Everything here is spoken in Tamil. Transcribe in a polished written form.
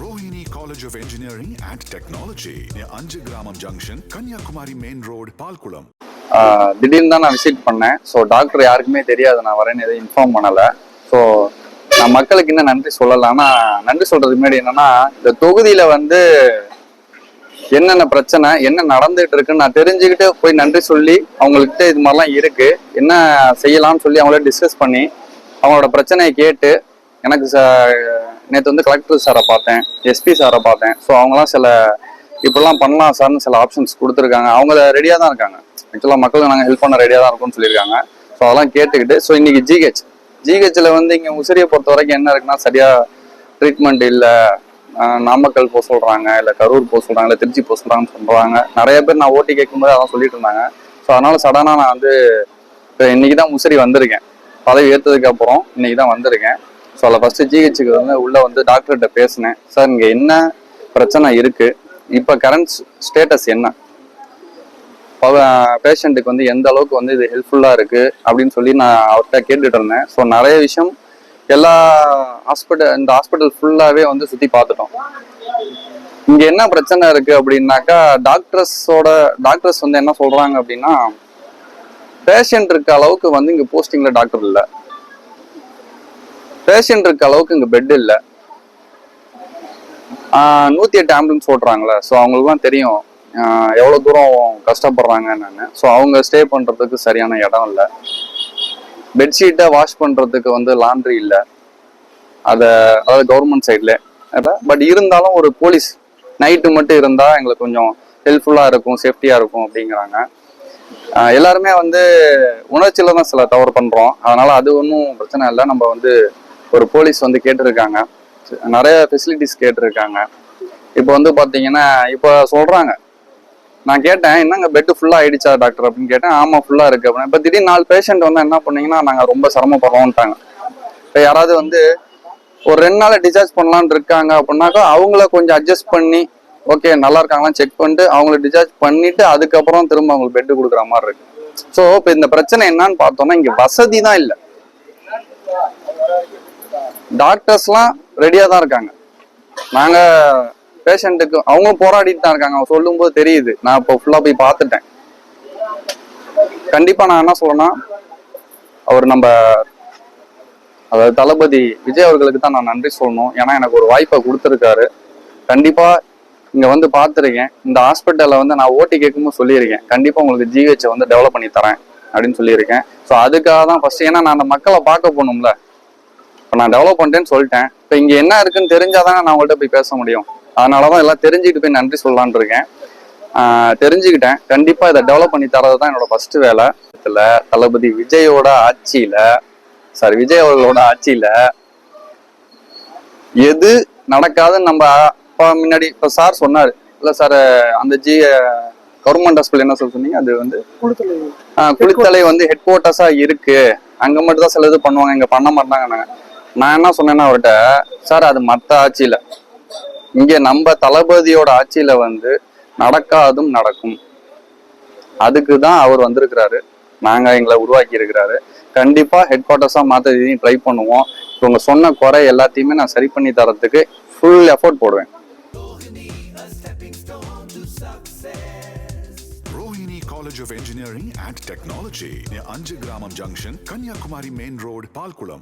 Rohini College of Engineering and Technology near Anjagramam Junction, Kanyakumari Main Road, Palkulam. திடீர்னு தான் நான் விசிட் பண்ணேன். ஸோ டாக்டர் யாருக்குமே தெரியாது நான் வரேன்னு எதுவும் இன்ஃபார்ம் பண்ணலை. ஸோ நான் மக்களுக்கு இன்னும் நன்றி சொல்லலாம். நன்றி சொல்றதுக்கு முன்னாடி என்னன்னா, இந்த தொகுதியில வந்து என்னென்ன பிரச்சனை என்ன நடந்துட்டு இருக்குன்னு நான் தெரிஞ்சுக்கிட்டு போய் நன்றி சொல்லி அவங்கள்ட்ட இது மாதிரிலாம் இருக்கு என்ன செய்யலாம்னு சொல்லி அவங்கள டிஸ்கஸ் பண்ணி அவங்களோட பிரச்சனையை கேட்டு எனக்கு நேற்று வந்து கலெக்டர் சாரை பார்த்தேன், எஸ்பி சாரை பார்த்தேன். ஸோ அவங்களாம் சில இப்படிலாம் பண்ணலாம் சார்னு சில ஆப்ஷன்ஸ் கொடுத்துருக்காங்க. அவங்க ரெடியாக தான் இருக்காங்க. ஆக்சுவலாக மக்களுக்கு நாங்கள் ஹெல்ப் பண்ண ரெடியாக தான் இருக்கும்னு சொல்லியிருக்காங்க. ஸோ அதெல்லாம் கேட்டுக்கிட்டு ஸோ இன்னைக்கு ஜிஹெச்சில் வந்து இங்கே உசிரியை பொறுத்த வரைக்கும் என்ன இருக்குன்னா, சரியாக ட்ரீட்மெண்ட் இல்லை. நாமக்கல் போக சொல்கிறாங்க, இல்லை கரூர் போக சொல்கிறாங்க, இல்லை திருச்சி போக சொல்கிறாங்கன்னு சொல்கிறாங்க. நிறைய பேர் நான் ஓட்டி கேட்கும்போது அதான் சொல்லிட்டு இருந்தாங்க. ஸோ அதனால சடனாக நான் வந்து இன்னைக்கு தான் முசிறி வந்திருக்கேன். பதவி ஏற்றதுக்கு அப்புறம் இன்னைக்கு தான் வந்திருக்கேன். ஸோ அதில் ஃபர்ஸ்ட் ஜிஹெச்சுக்கு வந்து உள்ளே வந்து டாக்டர்கிட்ட பேசினேன். சார் இங்கே என்ன பிரச்சனை இருக்குது, இப்போ கரண்ட் ஸ்டேட்டஸ் என்ன, பேஷண்ட்டுக்கு வந்து எந்த அளவுக்கு வந்து இது ஹெல்ப்ஃபுல்லாக இருக்குது அப்படின்னு சொல்லி நான் அவர்கிட்ட கேட்டுட்டு இருந்தேன். ஸோ நிறைய விஷயம் எல்லா இந்த ஹாஸ்பிட்டல் ஃபுல்லாகவே வந்து சுற்றி பார்த்துட்டோம். இங்கே என்ன பிரச்சனை இருக்குது அப்படின்னாக்கா, டாக்டர்ஸ் வந்து என்ன சொல்கிறாங்க அப்படின்னா, பேஷண்ட் இருக்க அளவுக்கு வந்து இங்கே போஸ்டிங்கில் டாக்டர் இல்லை, பேஷண்ட் இருக்க அளவுக்கு இங்கே பெட் இல்லை. 108 ஆம்புலன்ஸ் ஓட்டுறாங்களே, ஸோ அவங்களுக்குலாம் தெரியும் எவ்வளோ தூரம் கஷ்டப்படுறாங்க என்னன்னு. ஸோ அவங்க ஸ்டே பண்ணுறதுக்கு சரியான இடம் இல்லை. பெட்ஷீட்டை வாஷ் பண்ணுறதுக்கு வந்து லாண்ட்ரி இல்லை, அதாவது கவர்மெண்ட் சைடில். பட் இருந்தாலும் ஒரு போலீஸ் நைட்டு மட்டும் இருந்தால் எங்களுக்கு கொஞ்சம் ஹெல்ப்ஃபுல்லாக இருக்கும், சேஃப்டியாக இருக்கும் அப்படிங்கிறாங்க. எல்லாருமே வந்து உணர்ச்சியில் தான் சில தவறு பண்ணுறோம். அதனால் அது ஒன்றும் பிரச்சனை இல்லை. நம்ம வந்து ஒரு போலீஸ் வந்து கேட்டிருக்காங்க, நிறைய ஃபெசிலிட்டிஸ் கேட்டிருக்காங்க. இப்போ வந்து பார்த்தீங்கன்னா இப்போ சொல்கிறாங்க, நான் கேட்டேன் என்னங்க பெட்டு ஃபுல்லாக ஆயிடுச்சா டாக்டர் அப்படின்னு கேட்டேன். ஆமாம் ஃபுல்லாக இருக்குது அப்படின்னு. இப்போ திடீர்னு 4 பேஷண்ட் வந்து என்ன பண்ணீங்கன்னா நாங்கள் ரொம்ப சிரமப்படுறோம்ட்டாங்க. இப்போ யாராவது வந்து ஒரு 2 நாள் டிஸ்சார்ஜ் பண்ணலான்னு இருக்காங்க அப்படின்னாக்கா அவங்கள கொஞ்சம் அட்ஜஸ்ட் பண்ணி ஓகே நல்லா இருக்காங்களான்னு செக் பண்ணிட்டு அவங்கள டிஸ்சார்ஜ் பண்ணிட்டு அதுக்கப்புறம் திரும்ப அவங்களுக்கு பெட்டு கொடுக்குற மாதிரி இருக்கு. ஸோ இப்போ இந்த பிரச்சனை என்னன்னு பார்த்தோம்னா, இங்கே வசதி தான் இல்லை. டாக்டர்ஸ்லாம் ரெடியாக தான் இருக்காங்க. நாங்கள் பேஷண்ட்டுக்கு அவங்க போராடிட்டு தான் இருக்காங்க. அவங்க சொல்லும்போது தெரியுது. நான் இப்போ ஃபுல்லாக போய் பார்த்துட்டேன். கண்டிப்பாக நான் என்ன சொல்றேன்னா, அதாவது தளபதி விஜய் அவர்களுக்கு தான் நான் நன்றி சொல்லணும். ஏன்னா எனக்கு ஒரு வாய்ப்பை கொடுத்துருக்காரு. கண்டிப்பாக இங்கே வந்து பார்த்துருக்கேன். இந்த ஹாஸ்பிட்டலில் வந்து நான் ஓட்டி கேட்கும்போது சொல்லியிருக்கேன், கண்டிப்பாக உங்களுக்கு ஜிஹெச்சை வந்து டெவலப் பண்ணி தரேன் அப்படின்னு சொல்லியிருக்கேன். ஸோ அதுக்காக தான் ஃபர்ஸ்ட், ஏன்னா நான் அந்த மக்களை பார்க்க போகணும்ல. இப்போ நான் டெவலப் பண்ணிட்டேன்னு சொல்லிட்டேன். இப்போ இங்கே என்ன இருக்குன்னு தெரிஞ்சாதானே நான் உங்கள்கிட்ட போய் பேச முடியும். அதனாலதான் எல்லாம் தெரிஞ்சுக்கிட்டு போய் நன்றி சொல்லலான் இருக்கேன். தெரிஞ்சுக்கிட்டேன். கண்டிப்பா இதை டெவலப் பண்ணி தரது தான் என்னோட ஃபர்ஸ்ட் வேலை. தளபதி விஜய் அவர்களோட ஆட்சியில எது நடக்காதுன்னு நம்ம முன்னாடி இப்ப சார் சொன்னாரு இல்ல சார், அந்த கவர்மெண்ட் ஹாஸ்பிட்டல் என்ன சொன்னீங்க, அது வந்து குளித்தலை வந்து ஹெட் குவார்ட்டர்ஸா இருக்கு, அங்க மட்டும் தான் சில இது பண்ணுவாங்க, இங்க பண்ண மாட்டாங்க. நான் என்ன சொன்னேன்னா அவர்கிட்ட, சார் அது மற்ற ஆட்சியில, இங்க நம்ம தளபதியோட ஆட்சியில வந்து நடக்காதும் நடக்கும். அதுக்கு தான் அவர் வந்திருக்கிறாரு. எங்களை உருவாக்கி இருக்கிறாரு. கண்டிப்பா ஹெட் குவார்ட்டர்ஸா மாத்த இதையும் ட்ரை பண்ணுவோம். இவங்க சொன்ன குறை எல்லாத்தையுமே நான் சரி பண்ணி தரத்துக்கு ஃபுல் எஃபோர்ட் போடுவேன். Rohini College of Engineering and Technology near Anjagramam Junction, Kanyakumari Main Road, Palkulam.